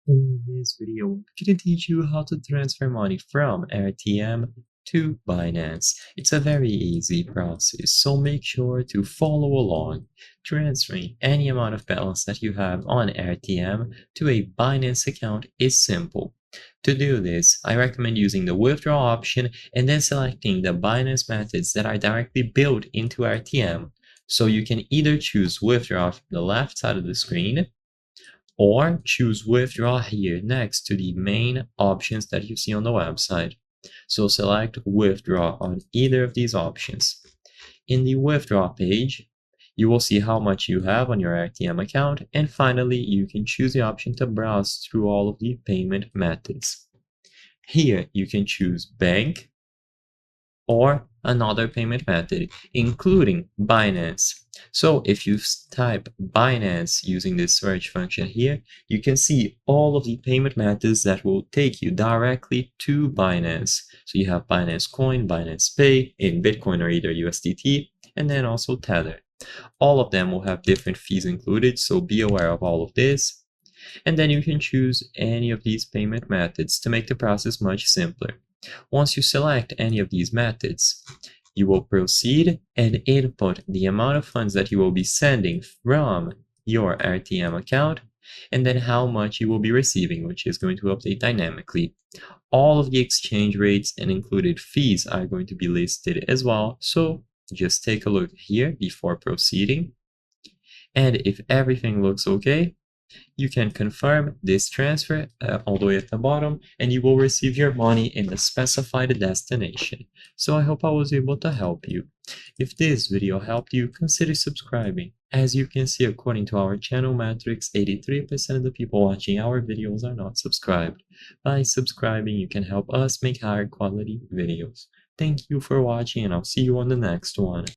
In this video, I'm going to teach you how to transfer money from Airtm to Binance. It's a very easy process, so make sure to follow along. Transferring any amount of balance that you have on Airtm to a Binance account is simple. To do this, I recommend using the withdraw option and then selecting the Binance methods that are directly built into Airtm. So you can either choose withdraw from the left side of the screen, or choose withdraw here next to the main options that you see on the website. So select withdraw on either of these options. In the withdraw page, you will see how much you have on your Airtm account, and finally you can choose the option to browse through all of the payment methods. Here you can choose bank or another payment method, including Binance. So if you type Binance using this search function here, you can see all of the payment methods that will take you directly to Binance. So you have Binance Coin, Binance Pay, in Bitcoin or either USDT, and then also Tether. All of them will have different fees included, so be aware of all of this. And then you can choose any of these payment methods to make the process much simpler. Once you select any of these methods, you will proceed and input the amount of funds that you will be sending from your Airtm account, and then how much you will be receiving, which is going to update dynamically. All of the exchange rates and included fees are going to be listed as well, so just take a look here before proceeding. And if everything looks okay, you can confirm this transfer all the way at the bottom, and you will receive your money in the specified destination. So I hope I was able to help you. If this video helped you, consider subscribing. As you can see, according to our channel metrics, 83% of the people watching our videos are not subscribed. By subscribing, you can help us make higher quality videos. Thank you for watching, and I'll see you on the next one.